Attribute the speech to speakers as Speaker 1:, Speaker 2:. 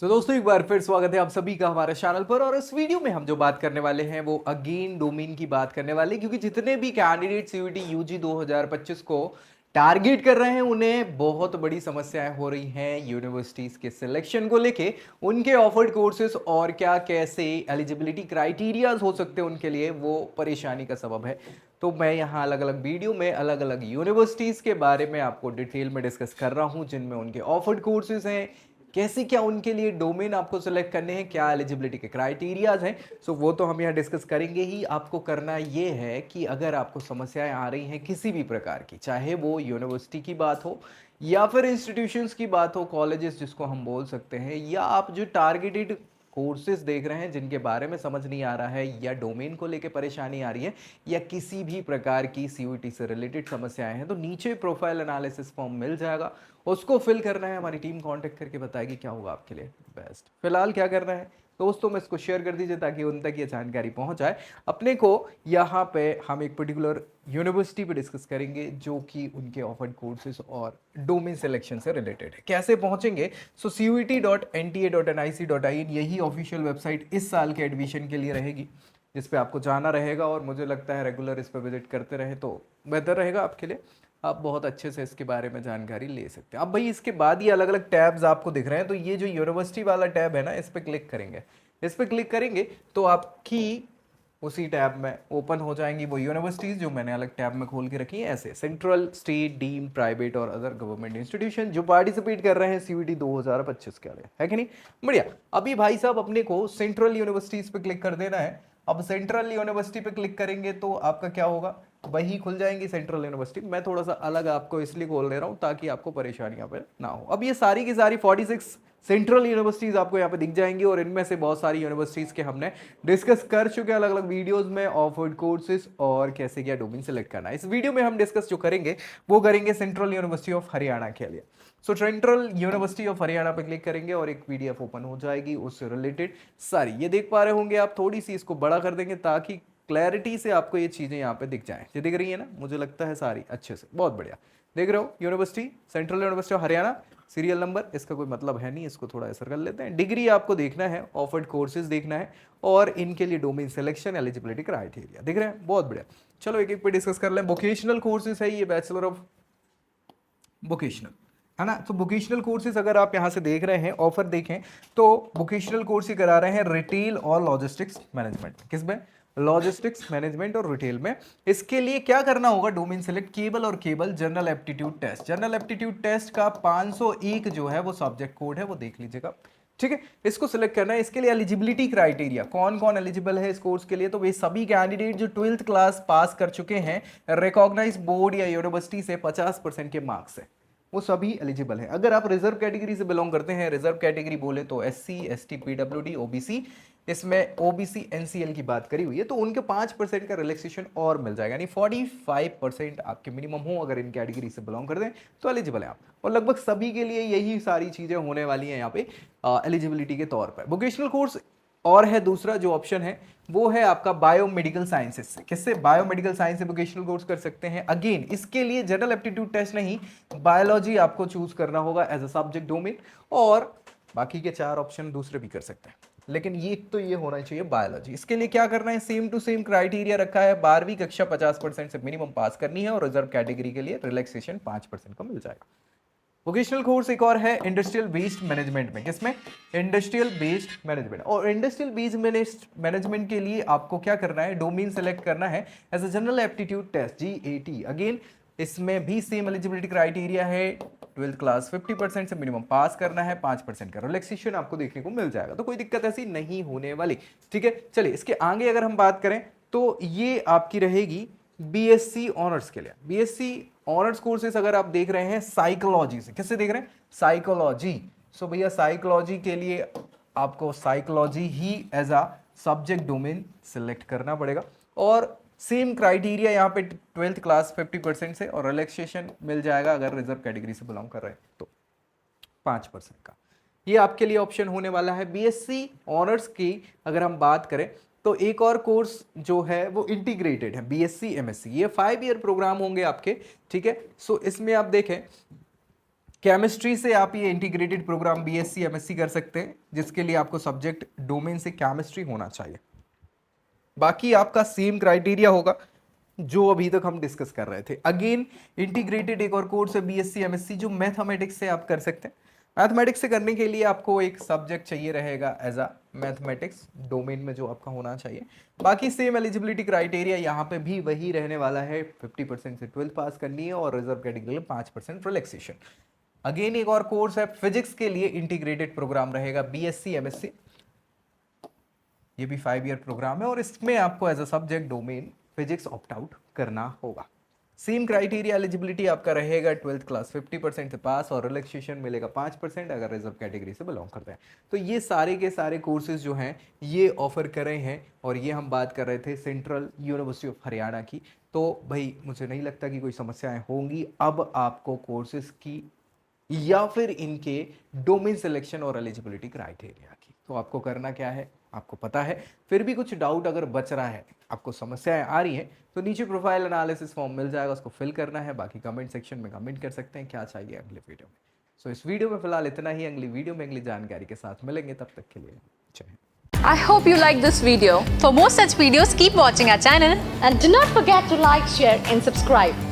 Speaker 1: तो दोस्तों एक बार फिर स्वागत है आप सभी का हमारे चैनल पर। और इस वीडियो में हम जो बात करने वाले हैं वो अगेन डोमेन की बात करने वाले हैं, क्योंकि जितने भी कैंडिडेट सीयूईटी यूजी 2025 को टारगेट कर रहे हैं उन्हें बहुत बड़ी समस्याएं हो रही हैं यूनिवर्सिटीज के सिलेक्शन को लेके। उनके ऑफर्ड कोर्सेज और क्या कैसे एलिजिबिलिटी क्राइटेरियाज हो सकते हैं उनके लिए, वो परेशानी का सबब है। तो मैं यहाँ अलग अलग वीडियो में अलग अलग यूनिवर्सिटीज के बारे में आपको डिटेल में डिस्कस कर रहा हूँ, जिनमें उनके ऑफर्ड कोर्सेज हैं, कैसे क्या उनके लिए डोमेन आपको सेलेक्ट करने हैं, क्या एलिजिबिलिटी के क्राइटेरियाज हैं। सो वो तो हम यहाँ डिस्कस करेंगे ही। आपको करना ये है कि अगर आपको समस्याएं आ रही हैं किसी भी प्रकार की, चाहे वो यूनिवर्सिटी की बात हो या फिर इंस्टीट्यूशंस की बात हो, कॉलेजेस जिसको हम बोल सकते हैं, या आप जो टारगेटेड कोर्सेज देख रहे हैं जिनके बारे में समझ नहीं आ रहा है, या डोमेन को लेकर परेशानी आ रही है, या किसी भी प्रकार की सीयूईटी से रिलेटेड समस्याएं हैं, तो नीचे प्रोफाइल एनालिसिस फॉर्म मिल जाएगा, उसको फिल करना है। हमारी टीम कांटेक्ट करके बताएगी क्या होगा आपके लिए बेस्ट। फिलहाल क्या करना है, दोस्तों में इसको शेयर कर दीजिए ताकि उन तक ये जानकारी पहुंच जाए। अपने को यहाँ पे हम एक पर्टिकुलर यूनिवर्सिटी पे डिस्कस करेंगे जो कि उनके ऑफर्ड कोर्सेज और डोमेन सिलेक्शन से रिलेटेड है। कैसे पहुंचेंगे? सो cuet.nta.nic.in यही ऑफिशियल वेबसाइट इस साल के एडमिशन के लिए रहेगी, जिस पे आपको जाना रहेगा। और मुझे लगता है रेगुलर इस पर विजिट करते रहे तो बेहतर रहेगा आपके लिए, आप बहुत अच्छे से इसके बारे में जानकारी ले सकते हैं। अब भाई इसके बाद ये अलग अलग टैब्स आपको दिख रहे हैं, तो ये जो यूनिवर्सिटी वाला टैब है ना, इस पर क्लिक करेंगे। इस पर क्लिक करेंगे तो आपकी उसी टैब में ओपन हो जाएंगी वो यूनिवर्सिटीज जो मैंने अलग टैब में खोल के रखी है, ऐसे सेंट्रल, स्टेट, डीम, प्राइवेट और अदर गवर्नमेंट इंस्टीट्यूशन जो पार्टिसिपेट कर रहे हैं सीयूईटी 2025 के लिए, है कि नहीं? बढ़िया। अभी भाई साहब अपने को सेंट्रल यूनिवर्सिटीज पे क्लिक कर देना है। अब सेंट्रल यूनिवर्सिटी पे क्लिक करेंगे तो आपका क्या होगा, वही खुल जाएंगी सेंट्रल यूनिवर्सिटी। मैं थोड़ा सा अलग आपको इसलिए खोल ले रहा हूँ ताकि आपको परेशानियां पे ना हो। अब ये सारी की सारी 46 सेंट्रल यूनिवर्सिटीज आपको यहाँ पे दिख जाएंगी, और इनमें से बहुत सारी यूनिवर्सिटीज के हमने डिस्कस कर चुके हैं अलग अलग वीडियोस में, ऑफर्ड कोर्सेज और कैसे क्या डोमेन सेलेक्ट करना है। इस वीडियो में हम डिस्कस जो करेंगे वो करेंगे सेंट्रल यूनिवर्सिटी ऑफ हरियाणा के लिए। सो सेंट्रल यूनिवर्सिटी ऑफ हरियाणा पे क्लिक करेंगे और एक पीडीएफ ओपन हो जाएगी उससे रिलेटेड सारी। ये देख पा रहे होंगे आप, थोड़ी सी इसको बड़ा कर देंगे ताकि क्लैरिटी से आपको ये चीजें यहाँ पे दिख जाएं। ये दिख रही है ना? मुझे लगता है सारी अच्छे से, बहुत बढ़िया। देख रहे हो university, central university of Haryana, serial number इसका कोई मतलब है नहीं, इसको थोड़ा ऐसा कर लेते हैं। डिग्री आपको देखना है, ऑफर्ड कोर्सेज देखना है, और इनके लिए डोमेन सिलेक्शन, एलिजिबिलिटी क्राइटेरिया दिख रहे हैं, बहुत बढ़िया। चलो एक एक पे डिस्कस कर लें। वोकेशनल कोर्सेज है ये, बैचलर ऑफ वोकेशनल, है ना? तो वोकेशनल कोर्सेज अगर आप यहाँ से देख रहे हैं, ऑफर देखें तो वोकेशनल कोर्स ही करा रहे हैं रिटेल और लॉजिस्टिक्स मैनेजमेंट। किसमें? लॉजिस्टिक्स मैनेजमेंट और रिटेल में। इसके लिए क्या करना होगा, डोमेन सेलेक्ट, केबल और cable, general aptitude test. General aptitude test का 501 जो है वो सब्जेक्ट कोड है, वो देख लीजिएगा, ठीक है? इसको सिलेक्ट करना है। इसके लिए एलिजिबिलिटी क्राइटेरिया, कौन कौन एलिजिबल है इस कोर्स के लिए, तो वे सभी कैंडिडेट जो 12th क्लास पास कर चुके हैं रिकॉग्नाइज बोर्ड या यूनिवर्सिटी से 50% के मार्क्स है, वो सभी एलिजिबल है। अगर आप रिजर्व कैटेगरी से बिलोंग करते हैं, रिजर्व कैटेगरी बोले तो एससी, एसटी, पीडब्ल्यूडी, ओबीसी, इसमें ओबीसी एनसीएल की बात करी हुई है, तो उनके 5% का रिलैक्सेशन और मिल जाएगा, यानी 45% आपके मिनिमम हो अगर इन कैटेगरी से बिलोंग करते हैं तो एलिजिबल है आप। और लगभग सभी के लिए यही सारी चीजें होने वाली हैं यहाँ पे एलिजिबिलिटी के तौर पर। वोकेशनल कोर्स और है दूसरा जो ऑप्शन है वो है आपका बायोमेडिकल साइंसेस से। किससे? बायोमेडिकल साइंस से वोकेशनल कोर्स कर सकते हैं। अगेन इसके लिए जनरल एप्टीट्यूड टेस्ट नहीं, बायोलॉजी आपको चूज करना होगा एज अ सब्जेक्ट डोमेन, और बाकी के 4 ऑप्शन दूसरे भी कर सकते हैं, लेकिन ये तो ये होना चाहिए बायोलॉजी। इसके लिए क्या करना है, सेम टू सेम क्राइटेरिया रखा है, 12वीं कक्षा 50% से मिनिमम पास करनी है, और रिजर्व कैटेगरी के लिए रिलैक्सेशन 5% का मिल जाएगा। वोकेशनल कोर्स एक और है इंडस्ट्रियल बेस्ड मैनेजमेंट में। किसमें? Industrial based management. और इंडस्ट्रियल बेस्ड मैनेजमेंट के लिए आपको क्या करना है, डोमेन सेलेक्ट करना है as a general aptitude test, GAT. Again इसमें भी सेम एलिजिबिलिटी क्राइटेरिया है, 12th क्लास 50% से मिनिमम पास करना है, 5% का रिलैक्सेशन आपको देखने को मिल जाएगा, तो कोई दिक्कत ऐसी नहीं होने वाली, ठीक है? चलिए इसके आगे अगर हम बात करें तो ये आपकी रहेगी बीएससी ऑनर्स के लिए। बीएससी ऑनर्स कोर्सेज अगर आप देख रहे हैं साइकोलॉजी से, किससे देख रहे हैं? साइकोलॉजी। सो भैया साइकोलॉजी के लिए आपको साइकोलॉजी ही as a subject domain select करना पड़ेगा, और सेम क्राइटेरिया यहाँ पे 12th क्लास 50% से, और रिलैक्सेशन मिल जाएगा अगर रिजर्व कैटेगरी से बिलोंग कर रहे हैं तो 5% का। ये आपके लिए ऑप्शन होने वाला है। बीएससी ऑनर्स की अगर हम बात करें तो एक और कोर्स जो है वो इंटीग्रेटेड है, बीएससी एमएससी, ये 5 ईयर प्रोग्राम होंगे आपके, ठीक है? सो इसमें आप देखें केमिस्ट्री से आप ये इंटीग्रेटेड प्रोग्राम बीएससी एमएससी कर सकते हैं, जिसके लिए आपको सब्जेक्ट डोमेन से केमिस्ट्री होना चाहिए। बाकी आपका सेम क्राइटेरिया होगा जो अभी तक हम डिस्कस कर रहे थे। अगेन इंटीग्रेटेड एक और कोर्स है बीएससी एमएससी जो मैथमेटिक्स से आप कर सकते हैं। मैथमेटिक्स से करने के लिए आपको एक सब्जेक्ट चाहिए रहेगा एज अ मैथमेटिक्स डोमेन में जो आपका होना चाहिए। बाकी सेम एलिजिबिलिटी क्राइटेरिया यहाँ पे भी वही रहने वाला है, 50% से 12th पास करनी है और रिजर्व कैटेगरी में 5% रिलैक्सेशन। अगेन एक और कोर्स है फिजिक्स के लिए इंटीग्रेटेड प्रोग्राम रहेगा बीएससी एमएससी, ये भी 5 ईयर प्रोग्राम है और इसमें आपको as a subject domain physics opt out करना होगा। सेम क्राइटेरिया एलिजिबिलिटी आपका रहेगा 12th क्लास 50% से पास और रिलैक्सेशन मिलेगा 5% अगर रिजर्व कैटेगरी से बिलोंग करते हैं। तो ये सारे के सारे कोर्सेज जो हैं ये ऑफर कर रहे हैं और ये हम बात कर रहे थे सेंट्रल यूनिवर्सिटी ऑफ हरियाणा की। तो भाई मुझे नहीं लगता कि कोई समस्याएं होंगी अब आपको कोर्सेज की या फिर इनके डोमेन सिलेक्शन और एलिजिबिलिटी क्राइटेरिया की। तो आपको करना क्या है आपको पता है। फिर भी कुछ डाउट अगर बच रहा है, आपको समस्याएं आ रही हैं, तो नीचे प्रोफाइल एनालिसिस फॉर्म मिल जाएगा, उसको फिल करना है। बाकी कमेंट सेक्शन में कमेंट कर सकते हैं क्या चाहिए अगले वीडियो में। सो इस वीडियो में फिलहाल इतना ही, अगली वीडियो में अगली जानकारी के साथ मिलेंगे, तब तक के लिए जय Hind.
Speaker 2: I hope you like this video. For more such videos, keep watching our channel.
Speaker 3: And do not forget to like, share and subscribe.